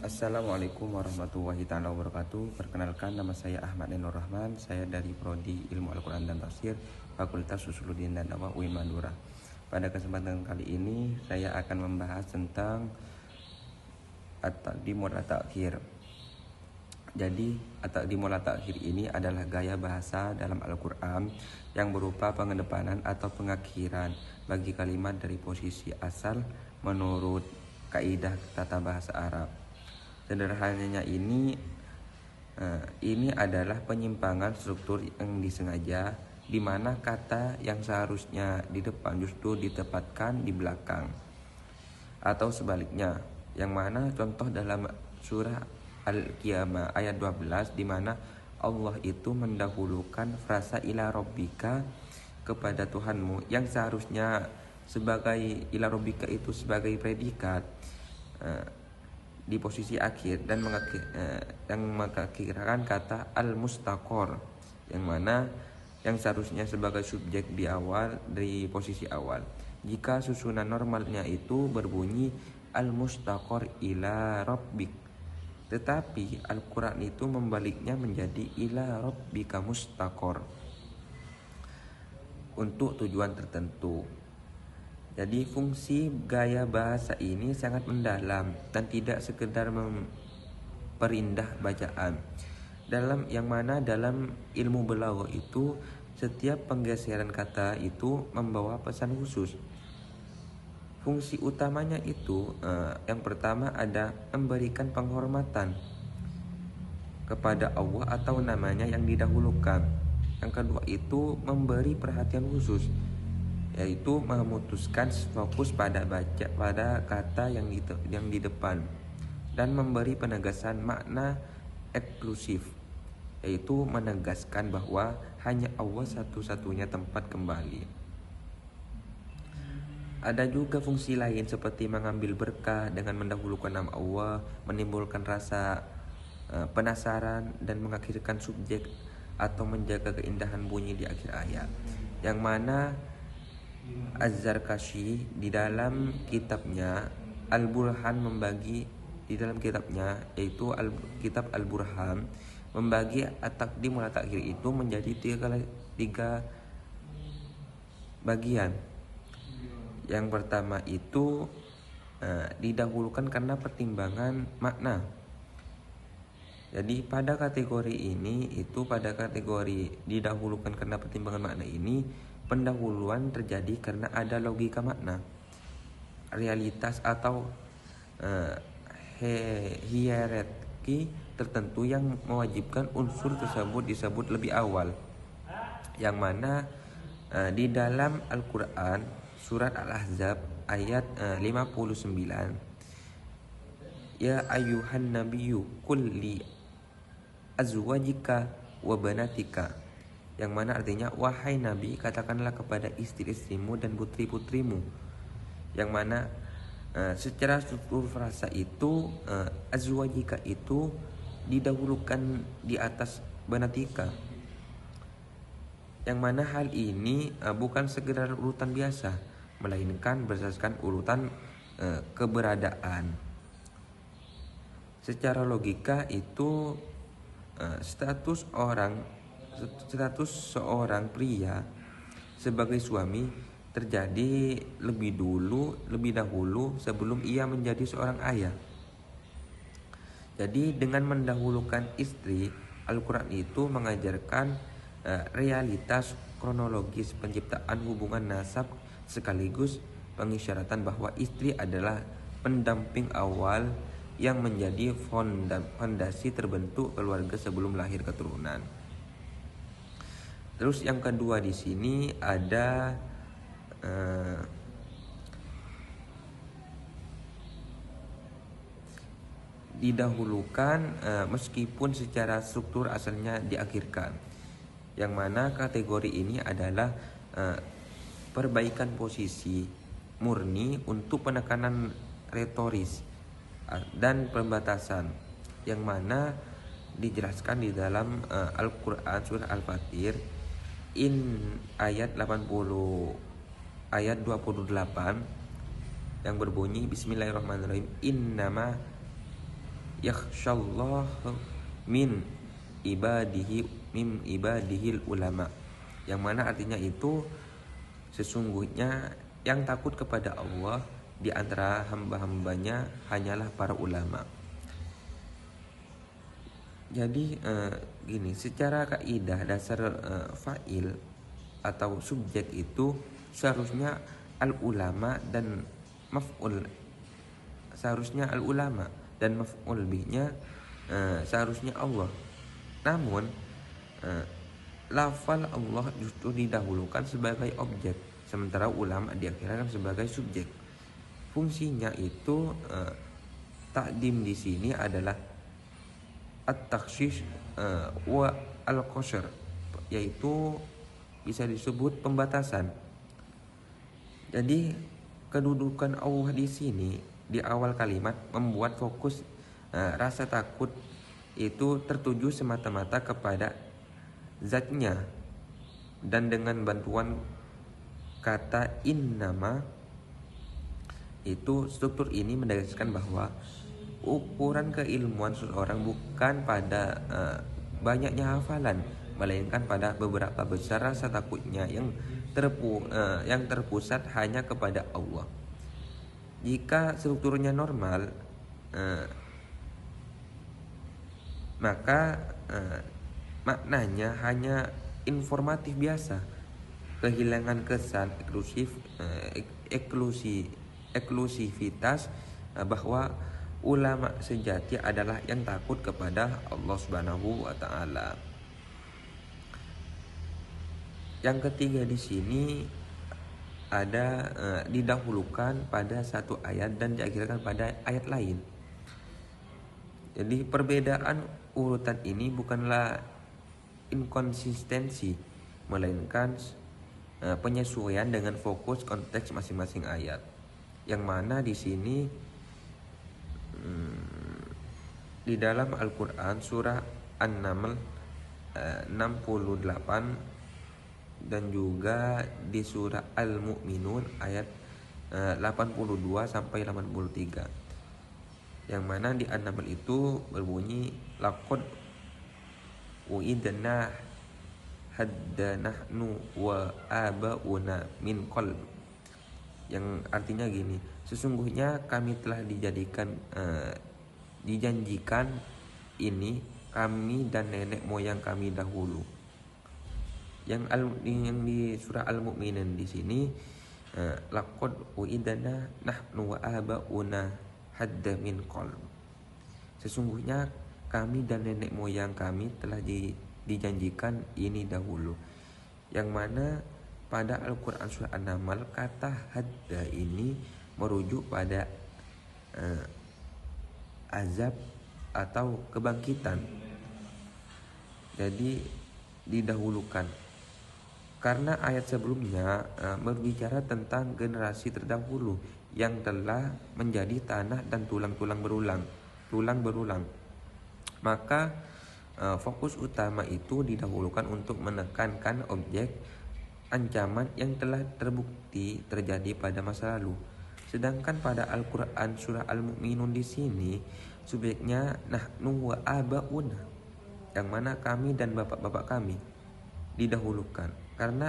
Assalamualaikum warahmatullahi taala wabarakatuh. Perkenalkan, nama saya Ahmad Nenur Rahman. Saya dari Prodi Ilmu Al-Quran dan Tafsir, Fakultas Usuluddin dan Dakwah UIN Madura. Pada kesempatan kali ini saya akan membahas tentang At-Taqdim wal Ta'khir. Jadi At-Taqdim wal Ta'khir ini adalah gaya bahasa dalam Al-Quran yang berupa pengedepanan atau pengakhiran bagi kalimat dari posisi asal menurut kaidah tata bahasa Arab. Sederhananya ini adalah penyimpangan struktur yang disengaja, di mana kata yang seharusnya di depan justru ditempatkan di belakang, atau sebaliknya, yang mana contoh dalam surah Al-Qiyamah ayat 12, di mana Allah itu mendahulukan frasa ila rabbika, kepada Tuhanmu, yang seharusnya sebagai ila rabbika itu sebagai predikat di posisi akhir dan mengakhirkan kata al-mustaqor, yang mana yang seharusnya sebagai subjek di awal dari posisi awal. Jika susunan normalnya itu berbunyi al-mustaqor ila rabbik, tetapi Al-Quran itu membaliknya menjadi ila rabbika mustaqor untuk tujuan tertentu. Jadi fungsi gaya bahasa ini sangat mendalam dan tidak sekedar memperindah bacaan. Yang mana dalam ilmu balaghah itu setiap penggeseran kata itu membawa pesan khusus. Fungsi utamanya itu yang pertama ada memberikan penghormatan kepada Allah atau namanya yang didahulukan. Yang kedua itu memberi perhatian khusus, yaitu memutuskan fokus pada kata yang di depan, dan memberi penegasan makna eksklusif, yaitu menegaskan bahwa hanya Allah satu-satunya tempat kembali. Ada juga fungsi lain seperti mengambil berkah dengan mendahulukan nama Allah, menimbulkan rasa penasaran dan mengakhirkan subjek, atau menjaga keindahan bunyi di akhir ayat, yang mana Az-Zarkashi di dalam kitabnya Al-Burhan yaitu kitab Al-Burhan membagi At-Taqdim wal Ta'khir itu menjadi tiga bagian. Yang pertama itu didahulukan karena pertimbangan makna. Jadi pada kategori didahulukan karena pertimbangan makna ini, pendahuluan terjadi karena ada logika makna, realitas atau hierarki tertentu yang mewajibkan unsur tersebut disebut lebih awal. Yang mana di dalam Al-Quran surat Al-Ahzab ayat 59, ya ayyuhan nabiyyu qul li azwajika wa banatika, yang mana artinya wahai Nabi, katakanlah kepada istri-istrimu dan putri-putrimu. Yang mana secara struktur frasa itu azwajika itu didahulukan di atas banatika, yang mana hal ini bukan sekedar urutan biasa, melainkan berdasarkan urutan keberadaan. Secara logika itu status seorang pria sebagai suami terjadi lebih dahulu sebelum ia menjadi seorang ayah. Jadi dengan mendahulukan istri, Al-Quran itu mengajarkan realitas kronologis penciptaan hubungan nasab, sekaligus pengisyaratan bahwa istri adalah pendamping awal yang menjadi fondasi terbentuk keluarga sebelum lahir keturunan. Terus yang kedua di sini ada didahulukan meskipun secara struktur asalnya diakhirkan, yang mana kategori ini adalah perbaikan posisi murni untuk penekanan retoris dan pembatasan, yang mana dijelaskan di dalam Al-Quran surah Al-Fatir ayat 28 yang berbunyi bismillahirrahmanirrahim, innama yakhshallahu min ibadihil ulama, yang mana artinya itu sesungguhnya yang takut kepada Allah di antara hamba-hambanya hanyalah para ulama. Jadi gini, secara kaidah dasar fa'il atau subjek itu seharusnya al-ulama dan maf'ul, seharusnya al-ulama dan maf'ul bihnya seharusnya Allah. Namun lafal Allah justru didahulukan sebagai objek, sementara ulama diakhirkan sebagai subjek. Fungsinya itu takdim di sini adalah at-takhsis wa al-qasr, yaitu bisa disebut pembatasan. Jadi kedudukan Allah di sini di awal kalimat membuat fokus rasa takut itu tertuju semata-mata kepada zatnya, dan dengan bantuan kata innama itu struktur ini menegaskan bahwa ukuran keilmuan seseorang bukan pada banyaknya hafalan, melainkan pada beberapa besar rasa takutnya yang terpusat hanya kepada Allah. Jika strukturnya normal, maka maknanya hanya informatif biasa, kehilangan kesan eksklusivitas bahwa ulama sejati adalah yang takut kepada Allah Subhanahu wa taala. Yang ketiga di sini ada didahulukan pada satu ayat dan diakhirkan pada ayat lain. Jadi perbedaan urutan ini bukanlah inkonsistensi, melainkan penyesuaian dengan fokus konteks masing-masing ayat. Yang mana di sini di dalam Al-Quran surah An-Naml 68 dan juga di surah Al-Mu'minun ayat 82 sampai 83, yang mana di An-Naml itu berbunyi laqad uidna hadda nahnu wa abauna min qalb, yang artinya gini, sesungguhnya kami telah dijanjikan ini kami dan nenek moyang kami dahulu. Yang di surah Al-Mu'minun di sini laqad uidna nahnu wa abauna hadda min qalb, sesungguhnya kami dan nenek moyang kami telah dijanjikan ini dahulu. Yang mana pada Al-Quran surah An-Naml kata hadda ini merujuk pada azab atau kebangkitan. Jadi didahulukan karena ayat sebelumnya berbicara tentang generasi terdahulu yang telah menjadi tanah dan tulang berulang. Maka fokus utama itu didahulukan untuk menekankan objek ancaman yang telah terbukti terjadi pada masa lalu. Sedangkan pada Al-Quran surah Al-Mu'minun di sini subjeknya nahnu wa abauna, yang mana kami dan bapak-bapak kami didahulukan karena